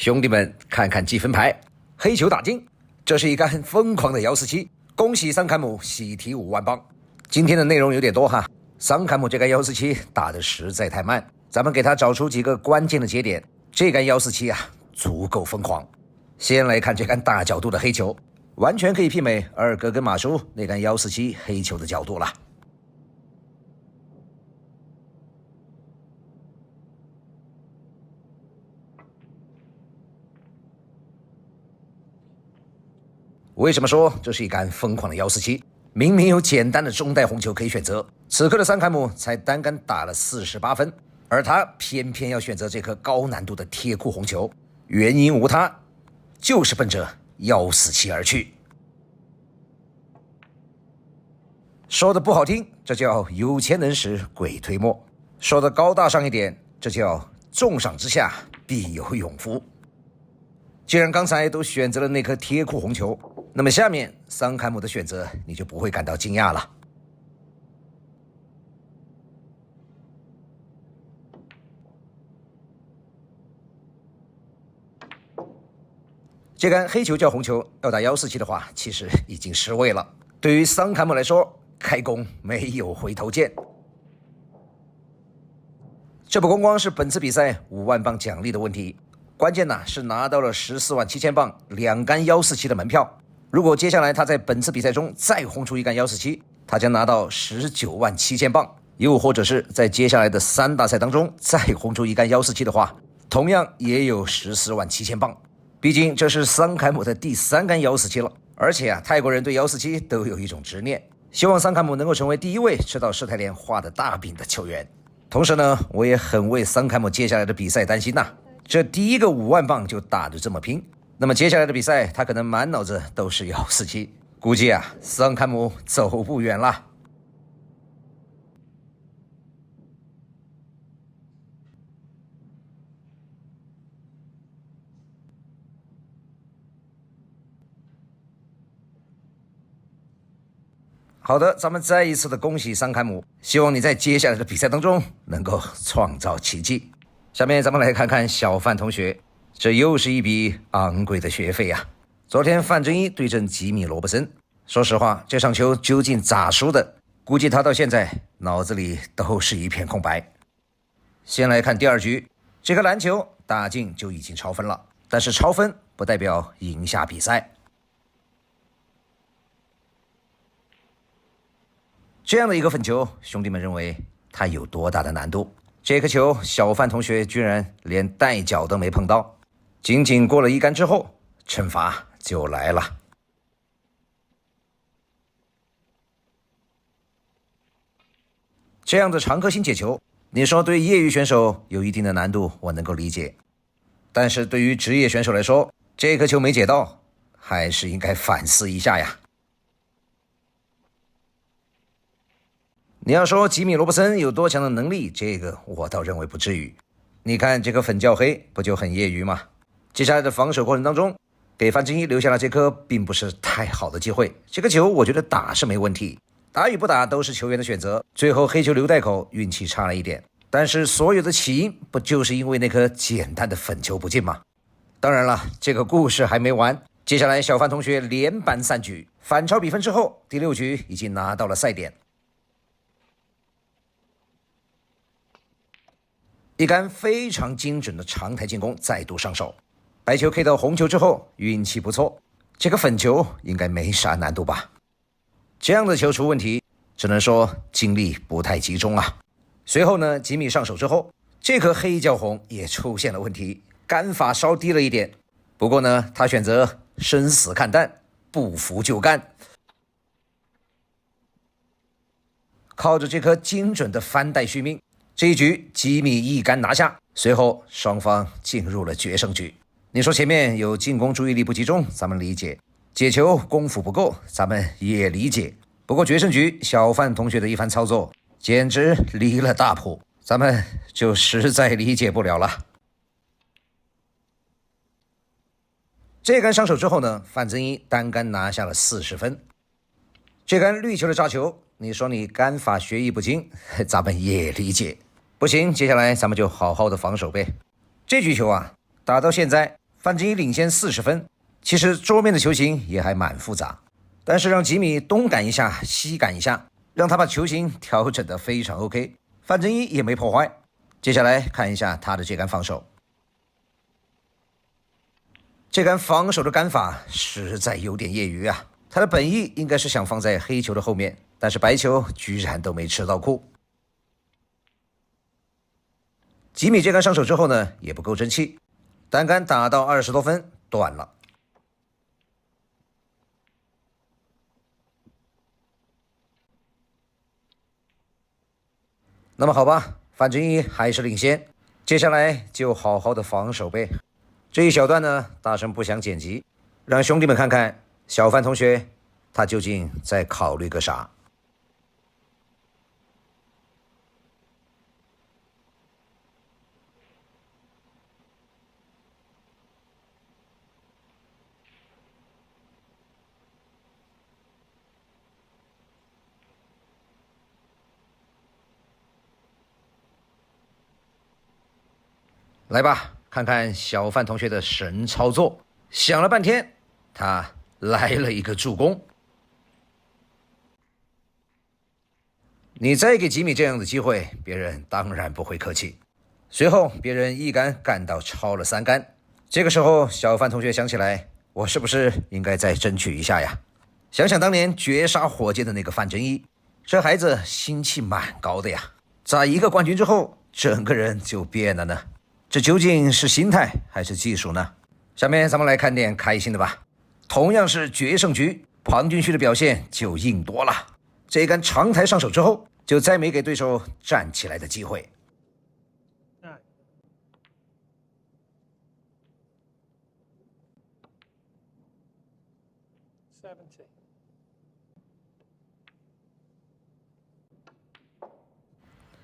兄弟们，看看积分牌，黑球打进，这是一杆疯狂的147，恭喜桑坎姆喜提5万镑。今天的内容有点多哈，桑坎姆这杆147打得实在太慢，咱们给他找出几个关键的节点。这杆147啊，足够疯狂。先来看这杆大角度的黑球，完全可以媲美二哥跟马叔那杆147黑球的角度了。为什么说这是一杆疯狂的147？明明有简单的中带红球可以选择，此刻的桑坎姆才单杆打了48分，而他偏偏要选择这颗高难度的贴库红球，原因无他，就是奔着147而去。说的不好听，这叫有钱能使鬼推磨；说的高大上一点，这叫重赏之下必有勇夫。既然刚才都选择了那颗贴库红球，那么下面桑坎姆的选择你就不会感到惊讶了。这杆黑球叫红球，要打147的话，其实已经失位了。对于桑坎姆来说，开弓没有回头箭。这不光光是本次比赛5万镑奖励的问题，关键呢是拿到了14万7千镑2杆147的门票。如果接下来他在本次比赛中再轰出一杆147，他将拿到19万7千镑。又或者是在接下来的3大赛当中再轰出一杆147的话，同样也有14万7千镑。毕竟这是桑坎姆的第3杆147了，而且泰国人对147都有一种执念，希望桑坎姆能够成为第一位吃到世泰莲画的大饼的球员。同时呢，我也很为桑坎姆接下来的比赛担心呐，这第一个5万镑就打得这么拼，那么接下来的比赛他可能满脑子都是147，估计啊桑坎姆走不远了。好的，咱们再一次的恭喜桑坎姆，希望你在接下来的比赛当中能够创造奇迹。下面咱们来看看小范同学，这又是一笔昂贵的学费啊。昨天范振一对阵吉米罗伯森，说实话这场球究竟咋输的，估计他到现在脑子里都是一片空白。先来看第二局，这个篮球打进就已经超分了，但是超分不代表赢下比赛。这样的一个粉球，兄弟们认为它有多大的难度？这颗球小范同学居然连带脚都没碰到，仅仅过了一杆之后，惩罚就来了。这样的常客性解球，你说对业余选手有一定的难度，我能够理解，但是对于职业选手来说，这颗球没解到，还是应该反思一下呀。你要说吉米罗伯森有多强的能力，这个我倒认为不至于。你看这个粉较黑不就很业余吗？接下来的防守过程当中，给范振一留下了这颗并不是太好的机会。这个球我觉得打是没问题，打与不打都是球员的选择，最后黑球留袋口运气差了一点，但是所有的起因不就是因为那颗简单的粉球不进吗？当然了，这个故事还没完，接下来小范同学连扳3局，反超比分之后，第6局已经拿到了赛点。一杆非常精准的长台进攻再度上手，白球 K 到红球之后运气不错，这个粉球应该没啥难度吧。这样的球出问题，只能说精力不太集中啊。随后呢，吉米上手之后，这颗黑叫红也出现了问题，杆法稍低了一点，不过呢他选择生死看淡，不服就干，靠着这颗精准的翻带续命，这一局吉米一杆拿下，随后双方进入了决胜局。你说前面有进攻注意力不集中，咱们理解；解球功夫不够，咱们也理解。不过决胜局小范同学的一番操作，简直离了大谱，咱们就实在理解不了了。这杆上手之后呢，范振一单杆拿下了40分。这杆绿球的炸球，你说你杆法学艺不精，咱们也理解。不行，接下来咱们就好好的防守呗。这局球啊，打到现在范振义领先40分。其实桌面的球形也还蛮复杂，但是让吉米东赶一下西赶一下，让他把球形调整得非常 OK， 范振义也没破坏。接下来看一下他的这杆防守，这杆防守的杆法实在有点业余啊，他的本意应该是想放在黑球的后面，但是白球居然都没吃到库。吉米这杆上手之后呢，也不够争气，单杆打到20多分断了。那么好吧，范振义还是领先，接下来就好好的防守呗。这一小段呢，大声不想剪辑，让兄弟们看看小范同学他究竟在考虑个啥。来吧，看看小范同学的神操作。想了半天，他来了一个助攻。你再给吉米这样的机会，别人当然不会客气。随后别人一杆干到超了3杆，这个时候小范同学想起来，我是不是应该再争取一下呀？想想当年绝杀火箭的那个范振义，这孩子心气蛮高的呀，在一个冠军之后，整个人就变了呢。这究竟是心态还是技术呢？下面咱们来看点开心的吧。同样是决胜局，庞俊旭的表现就硬多了。这一杆长台上手之后，就再没给对手站起来的机会。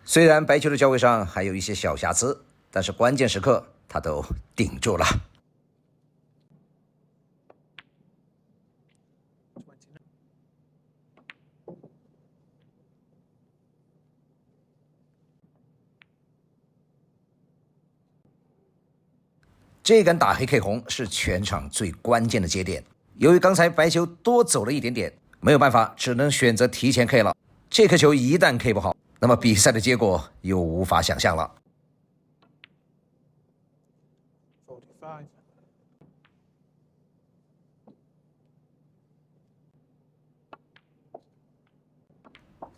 虽然白球的交位上还有一些小瑕疵，但是关键时刻他都顶住了。这杆打黑 K 红是全场最关键的节点，由于刚才白球多走了一点点，没有办法，只能选择提前 K 了。这颗球一旦 K 不好，那么比赛的结果又无法想象了。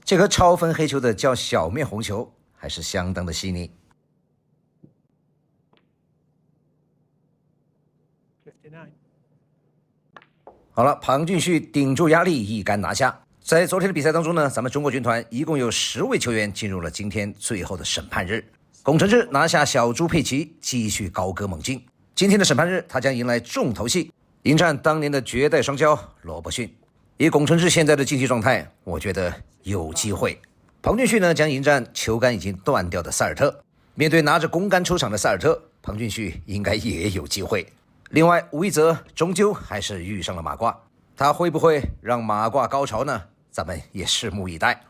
这颗超分黑球的叫小面红球还是相当的细腻。好了，庞俊旭顶住压力一杆拿下。在昨天的比赛当中呢，咱们中国军团一共有10位球员进入了今天最后的审判日。龚承志拿下小猪佩奇，继续高歌猛进。今天的审判日，他将迎来重头戏，迎战当年的绝代双骄罗伯逊。以龚承志现在的竞技状态，我觉得有机会。庞俊旭呢将迎战球杆已经断掉的塞尔特。面对拿着公杆出场的塞尔特，庞俊旭应该也有机会。另外，吴一泽终究还是遇上了马褂，他会不会让马褂高潮呢？咱们也拭目以待。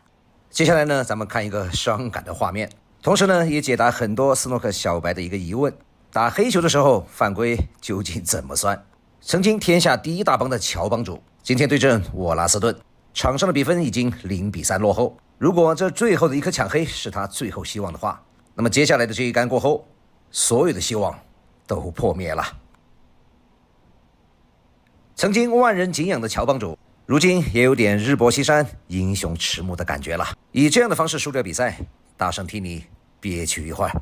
接下来呢，咱们看一个伤感的画面，同时呢，也解答很多斯诺克小白的一个疑问：打黑球的时候犯规究竟怎么算？曾经天下第一大帮的乔帮主，今天对阵沃拉斯顿，场上的比分已经0-3落后。如果这最后的一颗抢黑是他最后希望的话，那么接下来的这一杆过后，所有的希望都破灭了。曾经万人敬仰的乔帮主，如今也有点日薄西山、英雄迟暮的感觉了。以这样的方式输掉比赛，大圣替你憋屈一会儿。